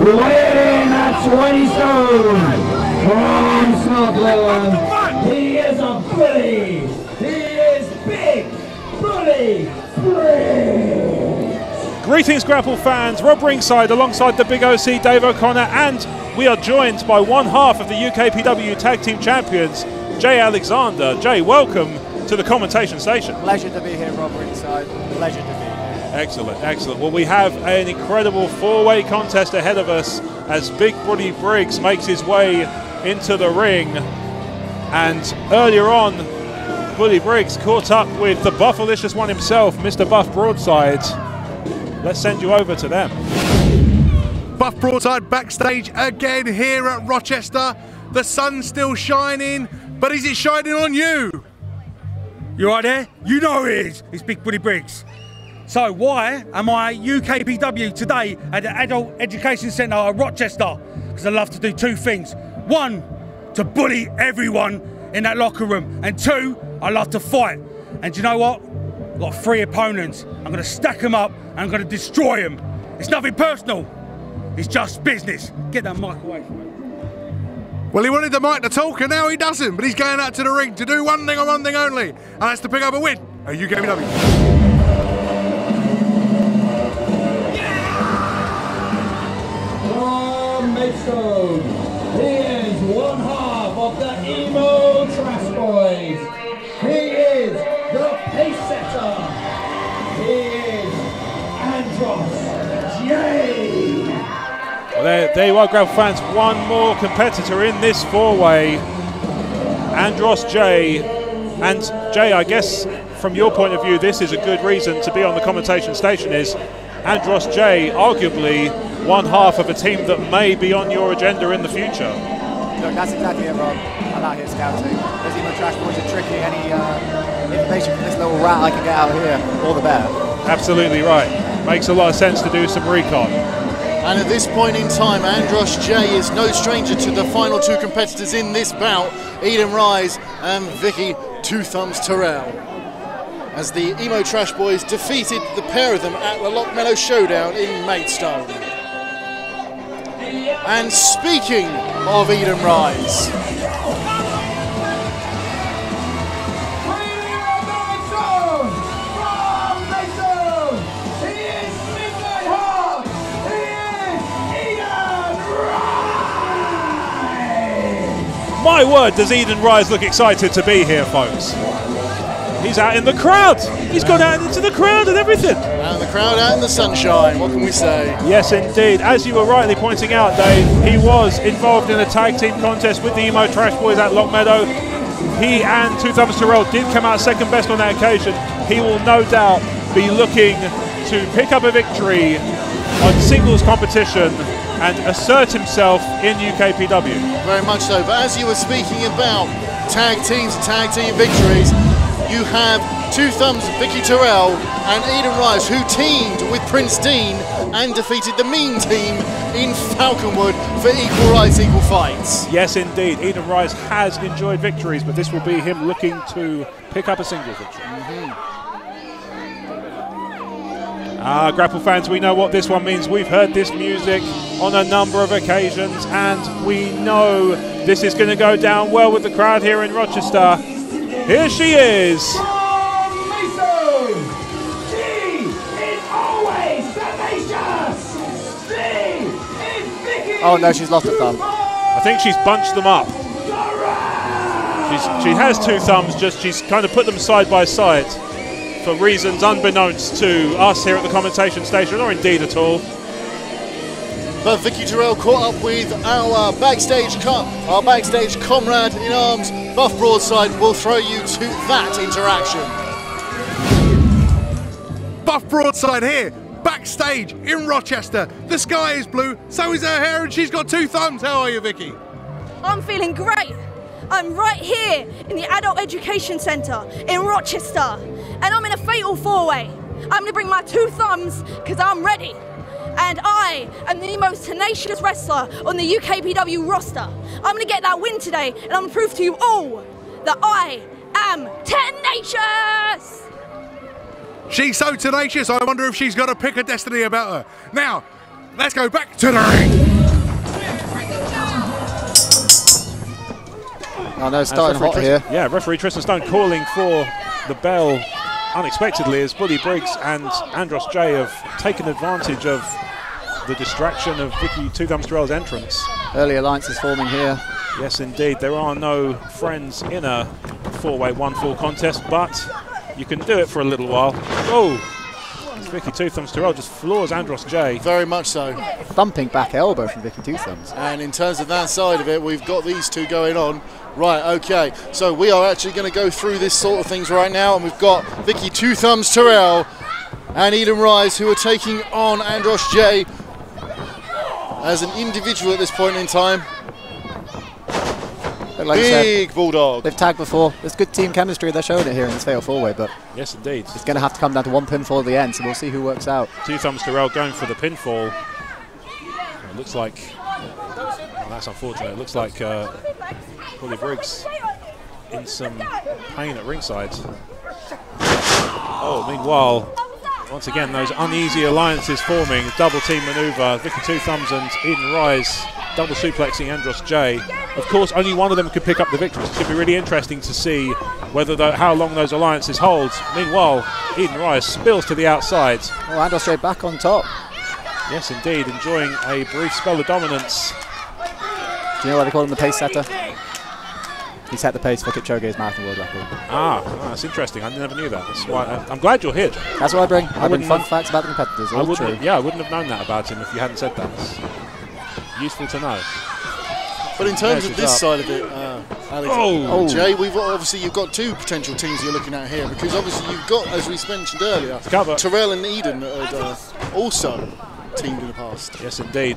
weighing at 20 stone, from Scotland, he is a bully, he is Big Bully Briggs. Greetings Grapple fans, Rob ringside alongside the Big OC Dave O'Connor, and we are joined by one half of the UKPW Tag Team Champions, Jay Alexander. Jay, welcome to the commentation station. Pleasure to be here, Rob ringside. Pleasure to be here. Excellent, excellent. Well, we have an incredible four-way contest ahead of us as Big Bully Briggs makes his way into the ring. And earlier on, Bully Briggs caught up with the Buffalicious one himself, Mr. Buff Broadside. Let's send you over to them. Buff Broadside backstage again here at Rochester. The sun's still shining, but is it shining on you? You right there? You know it is. It's Big Bully Briggs. So why am I UKPW today at the Adult Education Centre at Rochester? Because I love to do two things. One, to bully everyone in that locker room. And two, I love to fight. And do you know what? I've got three opponents. I'm going to stack them up and I'm going to destroy them. It's nothing personal. It's just business. Get that mic away from me. Well, he wanted the mic to talk and now he doesn't, but he's going out to the ring to do one thing and one thing only, and that's to pick up a win at UKPW. Maidstone, he is one half of the Emo Trash Boys. He is the pace setter. He is Andros J. Well, there you are, Grapple fans. One more competitor in this four-way, Andros J. And Jay, I guess from your point of view, this is a good reason to be on the commentation station. Is Andros J arguably one half of a team that may be on your agenda in the future? Look, that's exactly it, Rob. I'm out here scouting. Those Emo Trash Boys are tricky. Any information from this little rat I can get out here, all the better. Absolutely right. Makes a lot of sense to do some recon. And at this point in time, Andros J is no stranger to the final two competitors in this bout, Edin Wres and Vickie Two Thumbs Turell, as the Emo Trash Boys defeated the pair of them at the Lock Meadow Showdown in Maidstone. And speaking of Edin Wres, my word, does Edin Wres look excited to be here, folks. He's out in the crowd. He's gone out into the crowd and everything. Out in the crowd, out in the sunshine. What can we say? Yes, indeed. As you were rightly pointing out, Dave, he was involved in a tag team contest with the Emo Trash Boys at Lock Meadow. He and Two Thumbs Turell did come out second best on that occasion. He will no doubt be looking to pick up a victory on singles competition and assert himself in UKPW. Very much so. But as you were speaking about tag teams, tag team victories, you have Two Thumbs, Vickie Turell and Edin Wres, who teamed with Prince Dean and defeated the Mean Team in Falconwood for equal rights, equal fights. Yes, indeed. Edin Wres has enjoyed victories, but this will be him looking to pick up a singles victory. Grapple fans, we know what this one means. We've heard this music on a number of occasions, and we know this is going to go down well with the crowd here in Rochester. Here she is. Oh no, she's lost a thumb. I think she's bunched them up. She has two thumbs, just she's kind of put them side by side for reasons unbeknownst to us here at the commentation station, or indeed at all. But Vickie Turell caught up with our backstage comrade in arms, Buff Broadside. Will throw you to that interaction. Buff Broadside here, backstage in Rochester. The sky is blue, so is her hair, and she's got two thumbs. How are you, Vickie? I'm feeling great. I'm right here in the Adult Education Centre in Rochester, and I'm in a fatal four-way. I'm going to bring my two thumbs because I'm ready. And I am the most tenacious wrestler on the UKPW roster. I'm going to get that win today, and I'm going to prove to you all that I am tenacious! She's so tenacious, I wonder if she's got a pick of destiny about her. Now, let's go back to the ring. Oh no, starting hot here. Yeah, referee Tristan Stone calling for the bell unexpectedly as Bully Briggs and Andros J have taken advantage of the distraction of Vickie Two Thumbs Turell's entrance. Early alliances forming here. Yes, indeed. There are no friends in a four-way 1-4 contest, but you can do it for a little while. Oh! Vickie Two Thumbs Turell just floors Andros J. Very much so. Thumping back elbow from Vickie Two Thumbs. And in terms of that side of it, we've got these two going on. Right, okay. So we are actually going to go through this sort of things right now, and we've got Vickie Two Thumbs Turell and Edin Wres, who are taking on Andros J as an individual at this point in time. Like Big bulldog. They've tagged before. There's good team chemistry. They're showing it here in this fatal four-way, but yes, indeed. It's going to have to come down to one pinfall at the end, so we'll see who works out. Two Thumbs Turell going for the pinfall. It looks like, well, that's unfortunate. It looks like Bully Briggs in some pain at ringside. Oh, meanwhile, once again, those uneasy alliances forming. Double team maneuver. Vickie Two Thumbs and Edin Wres double suplexing Andros J. Of course, only one of them could pick up the victory. It's going to be really interesting to see whether how long those alliances hold. Meanwhile, Edin Wres spills to the outside. Oh, Andros J back on top. Yes, indeed, enjoying a brief spell of dominance. Do you know why they call him the pace setter? He set the pace for Kipchoge's marathon world record. That's interesting. I never knew that. That's why I'm glad you're here. That's what I bring. I bring fun facts about the competitors. I wouldn't have known that about him if you hadn't said that. It's useful to know. But in terms of this side of it, Alex, Jay, you've got two potential teams you're looking at here, because obviously you've got, as we mentioned earlier, Turell and Edin had also teamed in the past. Yes, indeed.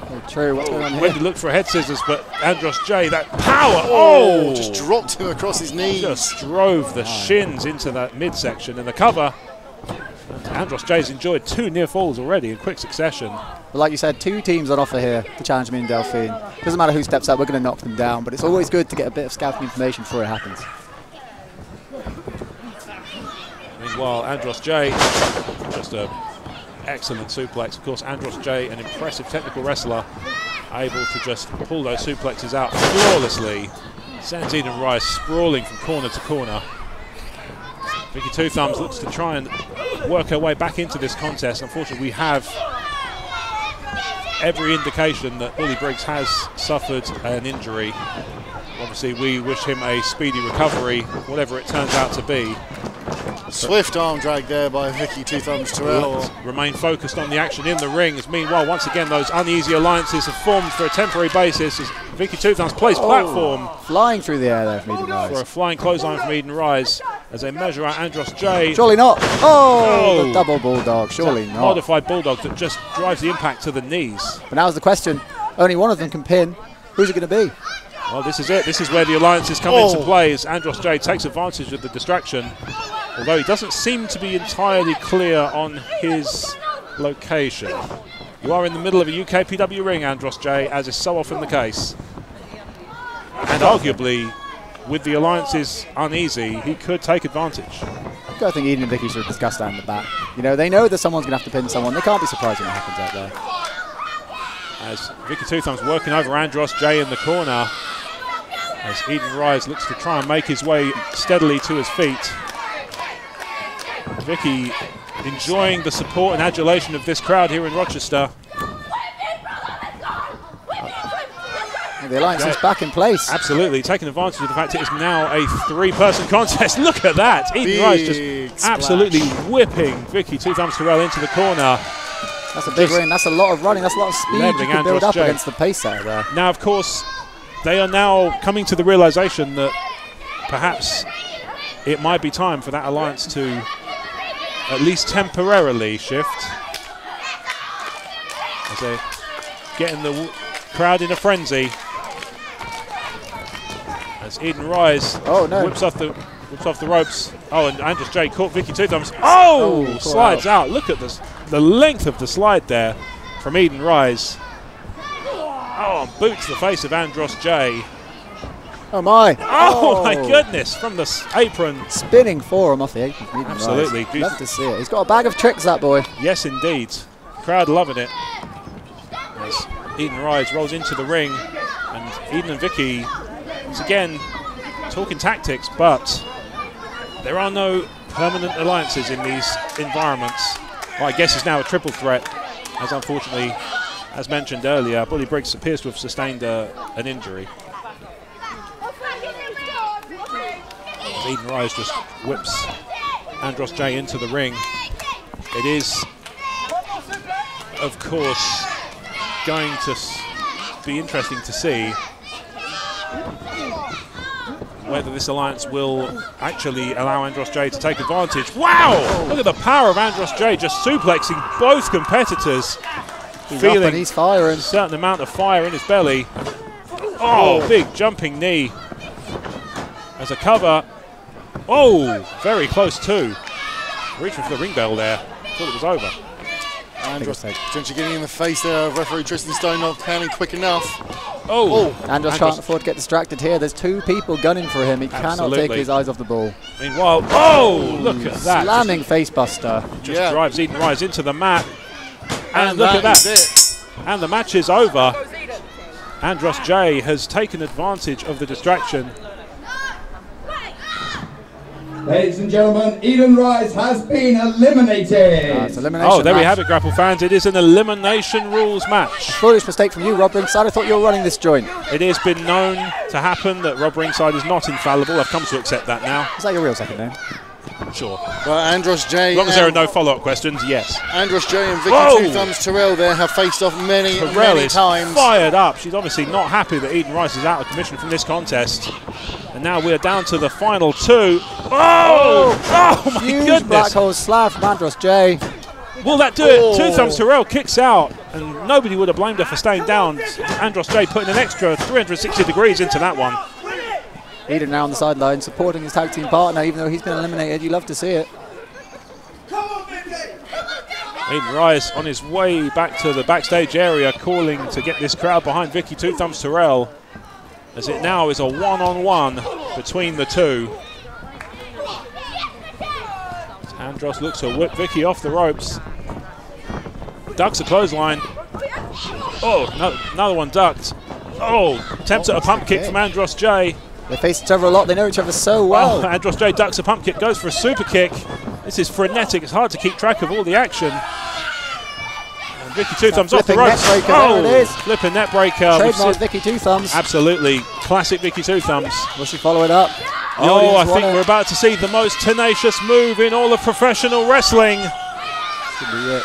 Oh, true. What's going on here? Went to look for a head scissors, but Andros J, that power! Oh! Just dropped him across his knees. Just drove the shins into that midsection, and the cover. Andros J's enjoyed 2 near falls already in quick succession. Well, like you said, 2 teams on offer here to challenge me and Delphine. Doesn't matter who steps up, we're going to knock them down, but it's always good to get a bit of scouting information before it happens. Meanwhile, Andros J, just an excellent suplex. Of course, Andros J, an impressive technical wrestler, able to just pull those suplexes out flawlessly. Sends Edin Wres sprawling from corner to corner. Vickie Two Thumbs looks to try and work her way back into this contest. Unfortunately, we have every indication that Bully Briggs has suffered an injury. Obviously, we wish him a speedy recovery, whatever it turns out to be. Swift arm drag there by Vickie Two Thumbs Turell. Remain focused on the action in the rings. Meanwhile, once again, those uneasy alliances have formed for a temporary basis as Vickie Two Thumbs plays platform. Flying through the air there from Edin Wres. For a flying clothesline from Edin Wres as they measure out Andros J. Surely not. Oh, the double bulldog. Surely not. Modified bulldog that just drives the impact to the knees. But now's the question. Only one of them can pin. Who's it going to be? Well, this is it. This is where the alliances come into play as Andros J takes advantage of the distraction. Although he doesn't seem to be entirely clear on his location. You are in the middle of a UKPW ring, Andros J, as is so often the case. And arguably, with the alliances uneasy, he could take advantage. I think Edin and Vickie should have discussed that in the back. You know, they know that someone's going to have to pin someone. They can't be surprised when it happens out there. As Vickie Two Thumbs working over Andros J in the corner, as Edin Wres looks to try and make his way steadily to his feet. Vickie enjoying the support and adulation of this crowd here in Rochester. And the alliance is back in place. Absolutely, taking advantage of the fact it is now a 3-person contest. Look at that. Edin Wres just absolutely whipping Vickie Two Thumbs Turell into the corner. That's a big ring. That's a lot of running. That's a lot of speed you can build up against the pace setter there. Now, of course, they are now coming to the realization that perhaps it might be time for that alliance to at least temporarily shift. As they get in the crowd in a frenzy. As Edin Wres whips off the ropes. Oh, and Andros J caught Vickie Two Thumbs. Oh, slides out. Look at this, the length of the slide there from Edin Wres. Oh, and boots the face of Andros J. Oh my! Oh my goodness! From the apron, spinning forearm off the apron. Absolutely, love to see it. He's got a bag of tricks, that boy. Yes, indeed. crowd loving it. As Edin Wres rolls into the ring, and Edin and Vickie, once again, talking tactics, but there are no permanent alliances in these environments. Well, I guess it's now a triple threat, as unfortunately, as mentioned earlier, Bully Briggs appears to have sustained an injury. Edin Wres just whips Andros J into the ring. It is, of course, going to be interesting to see whether this alliance will actually allow Andros J to take advantage. Wow! Look at the power of Andros J just suplexing both competitors. Feeling he's firing. A certain amount of fire in his belly. Oh, big jumping knee as a cover. Oh, very close too. Reaching for the ring bell there. Thought it was over. Andros potentially getting in the face there of referee Tristan Stone, not handling quick enough. Oh, Andros can't afford to get distracted here. There's two people gunning for him. He cannot take his eyes off the ball. Meanwhile, oh, look at that. Slamming face buster. Just drives Edin Wres into the mat. And look at that. And the match is over. Andros J has taken advantage of the distraction. Ladies and gentlemen, Edin Wres has been eliminated. Oh, there we have it, Grapple fans. It is an elimination rules match. A foolish mistake from you, Rob Ringside. I thought you were running this joint. It has been known to happen that Rob Ringside is not infallible. I've come to accept that now. Is that your real second name? Sure. Well, Andros J. As long as there are no follow-up questions, yes. Andros J and Vickie Two Thumbs Turell there have faced off many times. Fired up. She's obviously not happy that Edin Wres is out of commission from this contest. And now we're down to the final two. Oh my goodness. Black hole slam from Andros J. Will that do it? Two Thumbs Turell kicks out, and nobody would have blamed her for staying down. Andros J putting an extra 360 degrees into that one. Edin now on the sideline supporting his tag team partner, even though he's been eliminated. You love to see it. Edin Wres on his way back to the backstage area, calling to get this crowd behind Vickie Two Thumbs Turell, as it now is a one-on-one between the two. Andros looks to whip Vickie off the ropes. Ducks a clothesline. Oh, no, another one ducked. Oh, attempts at a pump kick from Andros J. They face each other a lot. They know each other so well. Oh, Andros J ducks a pump kick, goes for a super kick. This is frenetic. It's hard to keep track of all the action. And Vickie Two Thumbs off the ropes. Oh, there it is. Flipping net breaker. Trademark Vickie Two Thumbs. Absolutely. Classic Vickie Two Thumbs. Will she follow it up? Oh, I think we're about to see the most tenacious move in all of professional wrestling. This could be it.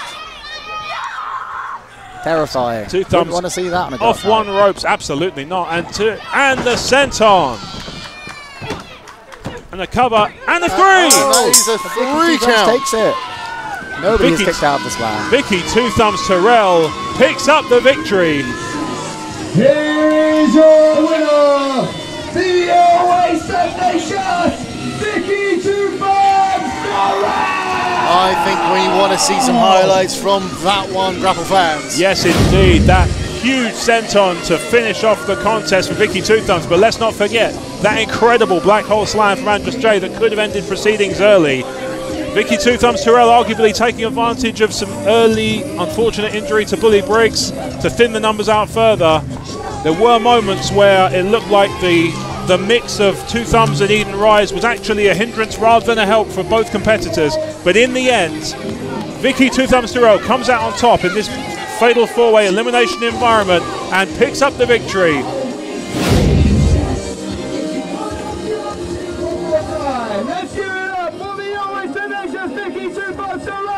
Terrifying. Two Thumbs want to see that on a off one ropes, absolutely not. And the senton. And the cover and the three. That is a three count. Takes it. Nobody's kicked out of the slam. Vickie Two Thumbs Turell picks up the victory. Here is your winner, the Oasis Nation, Vickie Two Thumbs Turell. I think we want to see some highlights from that one, Grapple fans. Yes, indeed. That huge senton to finish off the contest for Vickie Two Thumbs. But let's not forget that incredible black hole slam from Andros J that could have ended proceedings early. Vickie Two Thumbs Turell arguably taking advantage of some early unfortunate injury to Bully Briggs to thin the numbers out further. There were moments where it looked like the mix of Two Thumbs and Edin Wres was actually a hindrance rather than a help for both competitors. But in the end, Vickie Two Thumbs Turell comes out on top in this fatal four-way elimination environment and picks up the victory. Let's give it up for the Oasis Nation, Vickie Two Thumbs Turell.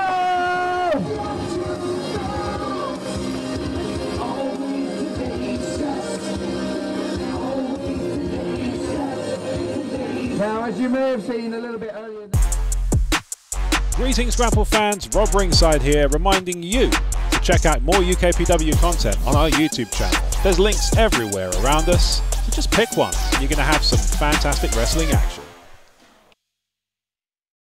Now, as you may have seen a little bit earlier. Greetings, Grapple fans. Rob Ringside here, reminding you to check out more UKPW content on our YouTube channel. There's links everywhere around us, so just pick one and you're going to have some fantastic wrestling action.